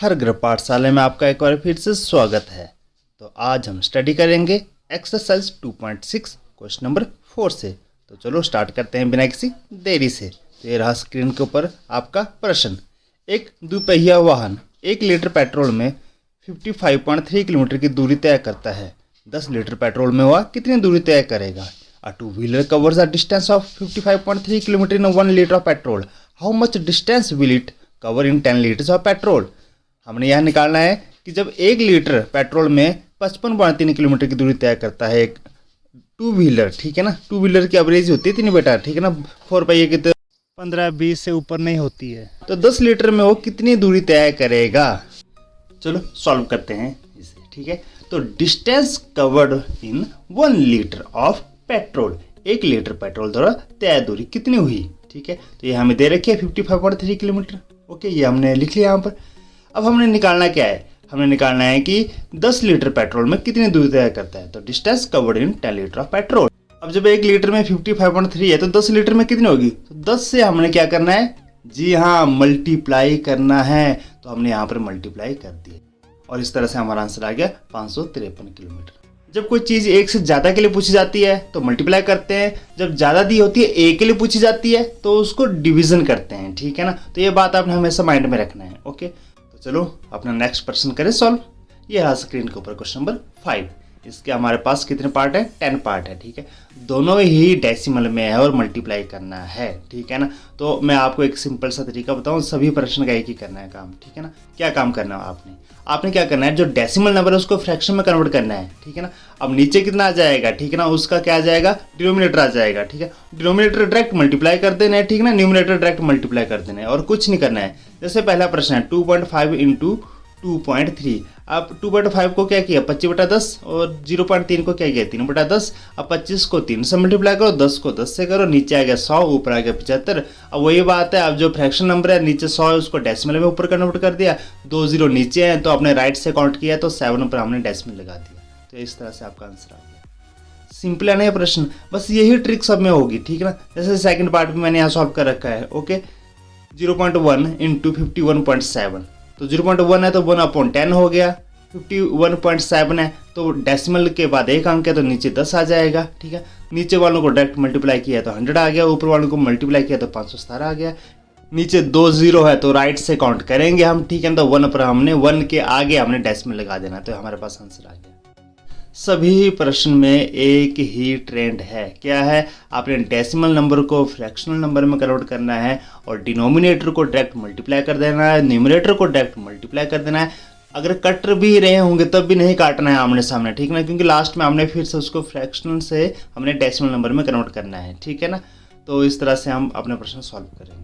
हर ग्रह पाठशाला में आपका एक बार फिर से स्वागत है। तो आज हम स्टडी करेंगे एक्सरसाइज 2.6 क्वेश्चन नंबर 4 से। तो चलो स्टार्ट करते हैं बिना किसी देरी से। तो ये रहा स्क्रीन के ऊपर आपका प्रश्न। एक दुपहिया वाहन 1 लीटर पेट्रोल में 55.3 किलोमीटर की दूरी तय करता है। 10 लीटर पेट्रोल में वह कितनी दूरी तय करेगा? A two-wheeler covers a distance of 55.3 kilometer in 1 liter of petrol. How much distance will it cover in 10 liters of petrol? हमने यह निकालना है कि जब 1 लीटर पेट्रोल में 55.3 किलोमीटर की दूरी तय करता है एक टू व्हीलर, ठीक है ना। टू व्हीलर की एवरेज होती है 3 बेटा, ठीक है ना। 4 पहिए की तो 15-20 से ऊपर नहीं होती है। तो 10 लीटर में वो कितनी दूरी तय करेगा? चलो सॉल्व करते हैं इसे, ठीक है। तो distance covered in 1 litre of petrol, 1 litre petrol द्वारा तय दूरी कितनी हुई, ठीक है। तो ये हमें दे रखी है 55.3 किलोमीटर। ओके, ये हमने लिख लिया यहाँ पर। अब हमने निकालना क्या है? हमने निकालना है कि 10 लीटर पेट्रोल में कितनी दूरी तय करता है। तो distance covered in 10 litre of petrol. अब जब 1 लीटर में 55.3 है तो 10 लीटर में कितनी होगी? तो 10 से हमने क्या करना है? जी हाँ, मल्टीप्लाई करना है। तो हमने यहाँ पर मल्टीप्लाई कर दिया और इस तरह से हमारा आंसर आ गया 553 किलोमीटर। जब कोई चीज़ 1 से ज़्यादा के लिए पूछी जाती है तो मल्टीप्लाई करते हैं। जब ज़्यादा दी होती है 1 के लिए पूछी जाती है तो उसको डिवीज़न करते हैं, ठीक है ना। तो ये बात आपने हमेशा माइंड में रखना है। ओके, तो चलो अपना नेक्स्ट प्रश्न करें सॉल्व। ये रहा स्क्रीन के ऊपर क्वेश्चन नंबर 5। इसके हमारे पास कितने पार्ट है? 10 पार्ट है, ठीक है। दोनों ही डेसिमल में है और मल्टीप्लाई करना है, ठीक है ना। तो मैं आपको एक सिंपल सा तरीका बताऊं, सभी प्रश्न का एक ही करना है काम, ठीक है ना। क्या काम करना है आपने क्या करना है, जो डेसिमल नंबर है उसको फ्रैक्शन में कन्वर्ट करना है, ठीक है ना। अब नीचे कितना आ जाएगा, ठीक है ना, उसका क्या आ जाएगा? डिनोमिनेटर आ जाएगा, ठीक है। डिनोमिनेटर डायरेक्ट मल्टीप्लाई कर देना है, ठीक है ना। न्यूमिनेटर डायरेक्ट मल्टीप्लाई कर देना है और कुछ नहीं करना है। जैसे पहला प्रश्न है 2.5 इंटू 2.3। अब 2.5 को क्या किया? 25/10 और 0.3 को क्या किया? 3/10। अब 25 को 3 से मल्टीप्लाई करो, 10 को 10 से करो, नीचे आ गया 100, ऊपर आ गया 75। अब वही बात है, अब जो फ्रैक्शन नंबर है नीचे 100 है उसको डेसिमल में ऊपर कन्वर्ट कर दिया, 2 0 नीचे हैं तो आपने राइट से काउंट किया तो 7 पर हमने डेसिमल लगा दिया। तो इस तरह से आपका आंसर आ गया। सिंपल है ना ये प्रश्न, बस यही ट्रिक सब में होगी, ठीक है ना। जैसे सेकंड पार्ट में मैंने यहाँ सॉल्व कर रखा है। Okay, 0.1 into 51.7। तो 0.1 है तो 1/10 हो गया। 51.7 है तो डेसिमल के बाद एक अंक है तो नीचे 10 आ जाएगा, ठीक है। नीचे वालों को डायरेक्ट मल्टीप्लाई किया तो 100 आ गया, ऊपर वालों को मल्टीप्लाई किया तो 517 आ गया। नीचे 2 0 है तो राइट से काउंट करेंगे हम, ठीक है। तो 1 पर हमने 1 के आगे हमने डेसिमल लगा देना, तो हमारे पास आंसर आ गया। सभी प्रश्न में एक ही ट्रेंड है। क्या है? आपने डेसिमल नंबर को फ्रैक्शनल नंबर में कन्वर्ट करना है और डिनोमिनेटर को डायरेक्ट मल्टीप्लाई कर देना है, न्यूमरेटर को डायरेक्ट मल्टीप्लाई कर देना है। अगर कट भी रहे होंगे तब भी नहीं काटना है आमने सामने, ठीक है ना, क्योंकि लास्ट में हमने फिर से उसको फ्रैक्शनल से हमने डेसिमल नंबर में कन्वर्ट करना है, ठीक है ना। तो इस तरह से हम अपने प्रश्न सॉल्व करेंगे।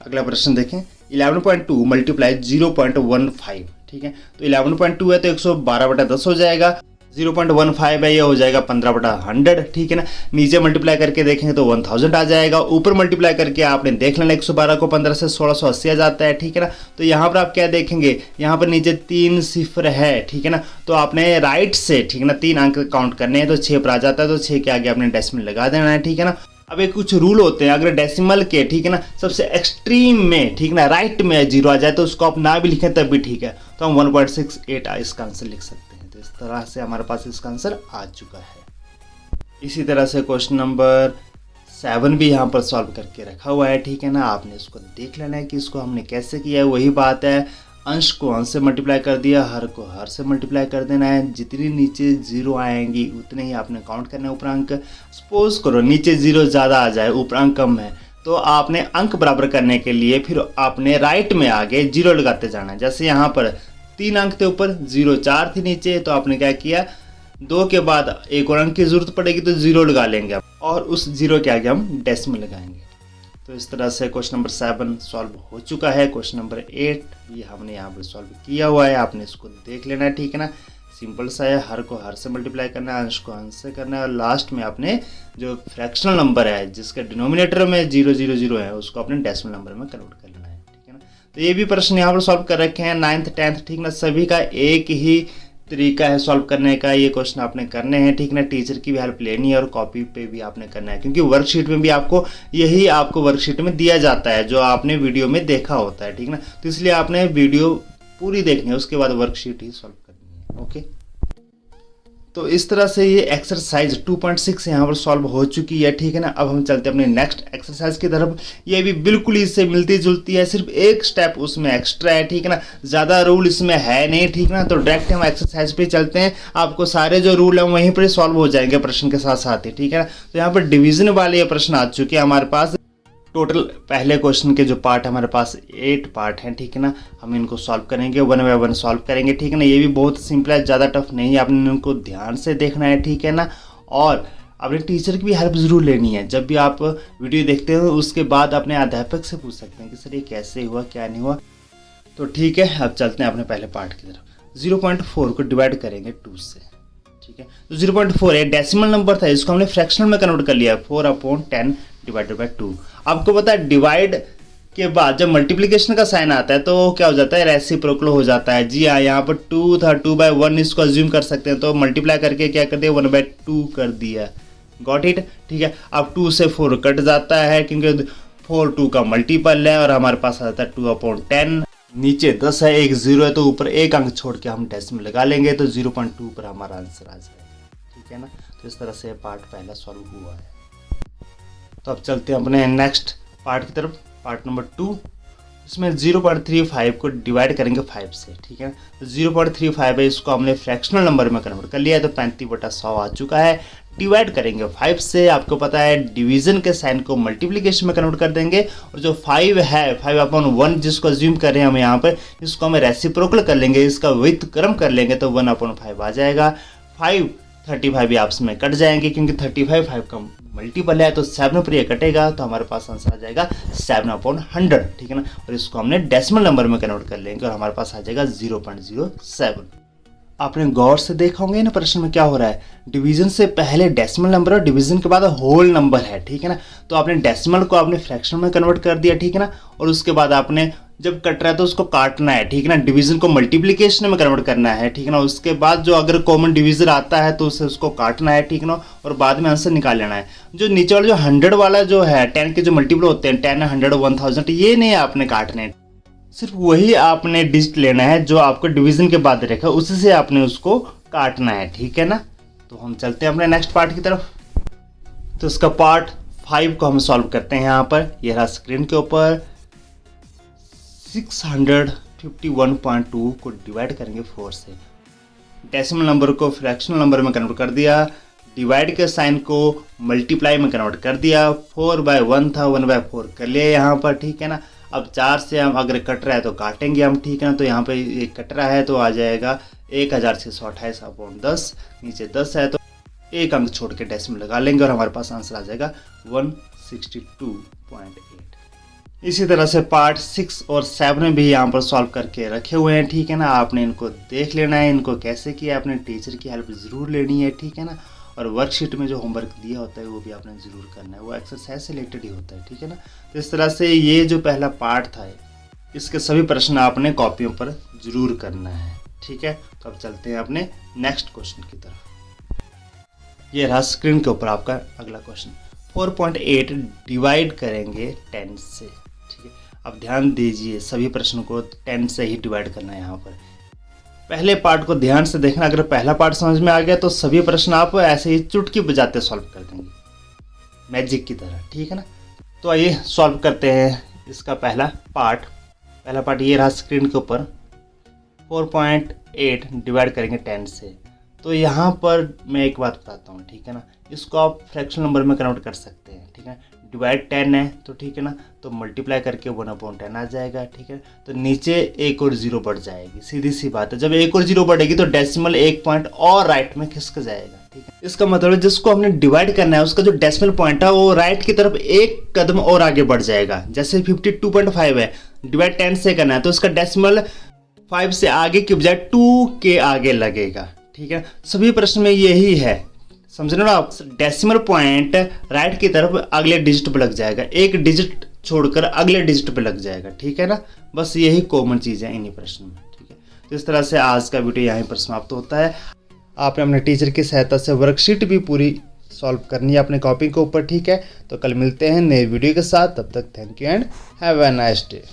अगला प्रश्न देखें, 11.2 मल्टीप्लाई 0.15, ठीक है। तो 11.2 है तो 112/10 हो जाएगा। 0.15 है ये हो जाएगा 15/100, ठीक है ना। नीचे मल्टीप्लाई करके देखेंगे तो 1000 आ जाएगा। ऊपर मल्टीप्लाई करके आपने देख लेना 112 को 15 से 1680 आ जाता है, ठीक है ना। तो यहाँ पर आप क्या देखेंगे, यहाँ पर नीचे 3 सिफर है, ठीक है ना। तो आपने राइट से, ठीक है ना, 3 अंक काउंट करने हैं तो 6 पर आ जाता है, तो 6 के आगे आपने डेसिमल लगा देना है, ठीक है ना। अब एक कुछ रूल होते हैं, अगर डेसिमल के, ठीक है ना, सबसे एक्सट्रीम में, ठीक ना, राइट में 0 आ जाए तो उसको आप ना भी लिखें तब भी ठीक है, तो हम 1.68 इसका आंसर लिख सकते हैं। तो इस तरह से हमारे पास इसका आंसर आ चुका है। इसी तरह से क्वेश्चन नंबर 7 भी यहाँ पर सॉल्व करके रखा हुआ है, ठीक है ना। आपने इसको देख लेना है कि इसको हमने कैसे किया है। वही बात है, अंश को अंश से मल्टीप्लाई कर दिया, हर को हर से मल्टीप्लाई कर देना है। जितनी नीचे 0 आएंगी उतने ही आपने काउंट करना है ऊपर अंक। सपोज करो नीचे 0 ज़्यादा आ जाए, ऊपर अंक कम है, तो आपने अंक बराबर करने के लिए फिर आपने राइट में आगे 0 लगाते जाना है। जैसे यहाँ पर 3 अंक थे ऊपर, 0 4 थी नीचे, तो आपने क्या किया, 2 के बाद एक और अंक की जरूरत पड़ेगी तो 0 लगा लेंगे और उस 0 के आगे हम डेसिमल लगाएंगे। तो इस तरह से क्वेश्चन नंबर 7 सॉल्व हो चुका है। क्वेश्चन नंबर 8 भी हमने यहाँ पर सॉल्व किया हुआ है, आपने इसको देख लेना है, ठीक है ना। सिंपल सा है, हर को हर से मल्टीप्लाई करना है, अंश को अंश से करना है और लास्ट में आपने जो फ्रैक्शनल नंबर है जिसके डिनोमिनेटर में 0 0 0 है उसको आपने डेसिमल नंबर में कन्वर्ट कर लेना है, ठीक है ना। तो ये भी प्रश्न यहाँ पर सॉल्व कर रखे हैं 9th 10th, ठीक ना। सभी का एक ही तरीका है सॉल्व करने का, ये क्वेश्चन आपने करने हैं, ठीक ना। टीचर की भी हेल्प लेनी है और कॉपी पे भी आपने करना है, क्योंकि वर्कशीट में भी आपको यही आपको वर्कशीट में दिया जाता है जो आपने वीडियो में देखा होता है, ठीक ना। तो इसलिए आपने वीडियो पूरी देखनी है, उसके बाद वर्कशीट ही सॉल्व करनी है। ओके, तो इस तरह से ये एक्सरसाइज 2.6 यहाँ पर सॉल्व हो चुकी है, ठीक है ना। अब हम चलते हैं अपने नेक्स्ट एक्सरसाइज की तरफ। ये भी बिल्कुल इससे मिलती जुलती है, सिर्फ एक स्टेप उसमें एक्स्ट्रा है, ठीक है ना। ज़्यादा रूल इसमें है नहीं, ठीक ना। तो डायरेक्ट हम एक्सरसाइज पे चलते हैं, आपको सारे जो रूल हैं वहीं पर सॉल्व हो जाएंगे प्रश्न के साथ साथ ही, ठीक है ना। तो यहाँ पर डिवीजन वाले ये प्रश्न आ चुके हैं हमारे पास। टोटल पहले क्वेश्चन के जो पार्ट हमारे पास 8 पार्ट हैं, ठीक है ना। हम इनको सॉल्व करेंगे, 1 बाय 1 सॉल्व करेंगे, ठीक है ना। ये भी बहुत सिंपल है, ज़्यादा टफ नहीं है, आपने इनको ध्यान से देखना है, ठीक है ना। और अपने टीचर की भी हेल्प ज़रूर लेनी है। जब भी आप वीडियो देखते हो उसके बाद अपने अध्यापक से पूछ सकते हैं कि सर ये कैसे हुआ, क्या नहीं हुआ। तो ठीक है, अब चलते हैं अपने पहले पार्ट की तरफ। 0.4 को डिवाइड करेंगे 2 से, ठीक है। तो 0.4 एक डेसिमल नंबर था, इसको हमने फ्रैक्शनल में कन्वर्ट कर लिया, 4/10 डिवाइडेड बाई 2। आपको पता है डिवाइड के बाद जब मल्टीप्लिकेशन का साइन आता है तो क्या हो जाता है, रेसिप्रोकल हो जाता है। जी हाँ, यहाँ पर 2 था, 2/1 इसको अज्यूम कर सकते हैं, तो मल्टीप्लाई करके क्या कर दिया, 1/2 कर दिया। गॉट इट, ठीक है। अब 2 से 4 कट जाता है क्योंकि 4 2 का मल्टीपल है और हमारे पास आता है 2/10। नीचे 10 है, एक 0 है, तो ऊपर एक अंक छोड़ के हम डेसिमल लगा लेंगे, तो 0.2 पर हमारा आंसर आ जाएगा, ठीक है ना। तो इस तरह से पार्ट पहला सॉल्व हुआ है। तो अब चलते हैं अपने नेक्स्ट पार्ट की तरफ, पार्ट नंबर 2। इसमें 0.35 को डिवाइड करेंगे 5 से, ठीक है। तो 0.35 है, इसको हमने फ्रैक्शनल नंबर में कन्वर्ट कर लिया है, तो 35/100 आ चुका है। डिवाइड करेंगे 5 से, आपको पता है डिवीजन के साइन को मल्टीप्लिकेशन में कन्वर्ट कर देंगे, और जो 5 है 5/1 जिसको अज्यूम कर रहे हैं हम यहाँ पर, इसको हमें रेसिप्रोकल कर लेंगे, इसका व्युत्क्रम कर लेंगे, तो 1/5 आ जाएगा। 5 35 भी आपस में कट जाएंगे क्योंकि 35 5 का मल्टीपल है, तो 7 पर ये कटेगा, तो हमारे पास आंसर आ जाएगा 7/100, ठीक है ना। और इसको हमने डेसिमल नंबर में कन्वर्ट कर लेंगे और हमारे पास आ जाएगा 0.07। आपने गौर से देखा होंगे ना प्रश्न में क्या हो रहा है, डिवीजन से पहले डेसिमल नंबर और डिवीजन के बाद होल नंबर है, ठीक है ना। तो आपने डेसिमल को आपने फ्रैक्शन में कन्वर्ट कर दिया, ठीक है ना। और उसके बाद आपने जब कट रहा है तो उसको काटना है, ठीक है ना। डिवीजन को मल्टीप्लिकेशन में कन्वर्ट करना है, ठीक है ना। उसके बाद जो अगर कॉमन डिवीजन आता है तो उसे उसको काटना है, ठीक है ना। और बाद में आंसर निकाल लेना है। जो नीचे वाला जो 100 वाला जो है 10 के जो मल्टीपल होते हैं, 10 100 1000, ये नहीं आपने काटने, सिर्फ वही आपने डिजिट लेना है जो आपको डिवीजन के बाद रखा है, उसी से आपने उसको काटना है, ठीक है ना। तो हम चलते हैं अपने नेक्स्ट पार्ट की तरफ। तो इसका पार्ट 5 को हम सॉल्व करते हैं। यहाँ पर यह रहा स्क्रीन के ऊपर, 651.2 को डिवाइड करेंगे 4 से, डेसिमल नंबर को फ्रैक्शनल नंबर में कन्वर्ट कर दिया, डिवाइड के साइन को मल्टीप्लाई में कन्वर्ट कर दिया। 4/1 था, 1/4 कर लिया यहाँ पर, ठीक है ना। अब 4 से हम अगर कट रहा है तो काटेंगे हम, ठीक है ना। तो यहाँ पे ये कट रहा है तो आ जाएगा 1628/10, नीचे 10 है तो एक अंक छोड़ के डेसिमल लगा लेंगे और हमारे पास आंसर आ जाएगा 162.8। इसी तरह से पार्ट 6 और 7 भी यहाँ पर सॉल्व करके रखे हुए हैं, ठीक है ना। आपने इनको देख लेना है, इनको कैसे किया, अपने टीचर की हेल्प ज़रूर लेनी है, ठीक है ना। और वर्कशीट में जो होमवर्क दिया होता है वो भी आपने ज़रूर करना है, वो एक्सरसाइज से रिलेटेड ही होता है, ठीक है ना। तो इस तरह से ये जो पहला पार्ट था इसके सभी प्रश्न आपने कॉपियों पर ज़रूर करना है, ठीक है। तो अब चलते हैं अपने नेक्स्ट क्वेश्चन की तरफ। ये रहा स्क्रीन के ऊपर आपका अगला क्वेश्चन। 4.8 डिवाइड करेंगे 10 से, ठीक है। अब ध्यान दीजिए, सभी प्रश्नों को 10 से ही डिवाइड करना है। यहाँ पर पहले पार्ट को ध्यान से देखना, अगर पहला पार्ट समझ में आ गया तो सभी प्रश्न आप ऐसे ही चुटकी बजाते सॉल्व कर देंगे, मैजिक की तरह, ठीक है ना। तो आइए सॉल्व करते हैं इसका पहला पार्ट ये रहा स्क्रीन के ऊपर। 4.8 डिवाइड करेंगे 10 से, तो यहाँ पर मैं एक बात बताता हूँ, ठीक है ना। इसको आप फ्रैक्शनल नंबर में कन्वर्ट कर सकते हैं, ठीक है। डिवाइड 10 है तो ठीक है ना, तो मल्टीप्लाई करके 1/10 आ जाएगा, ठीक है। तो नीचे एक और 0 बढ़ जाएगी, सीधी सी बात है। जब एक और 0 बढ़ेगी तो डेसिमल एक पॉइंट और राइट में खिसक जाएगा, ठीक है। इसका मतलब जिसको हमने डिवाइड करना है उसका जो डेसिमल पॉइंट है वो राइट की तरफ एक कदम और आगे बढ़ जाएगा। जैसे 52.5 है, डिवाइड 10 से करना है तो इसका डेसिमल 5 से आगे की बजाय 2 के आगे लगेगा, ठीक है। सभी प्रश्न में यही है, समझ रहे हो आप। डेसिमल पॉइंट राइट की तरफ अगले डिजिट पे लग जाएगा, एक डिजिट छोड़कर अगले डिजिट पे लग जाएगा, ठीक है ना। बस यही कॉमन चीज़ है इन्हीं प्रश्न में, ठीक है। तो इस तरह से आज का वीडियो यहीं पर समाप्त होता है। आपने अपने टीचर की सहायता से वर्कशीट भी पूरी सॉल्व करनी है अपने कॉपी के ऊपर, ठीक है। तो कल मिलते हैं नए वीडियो के साथ, तब तक thank you and have a nice day.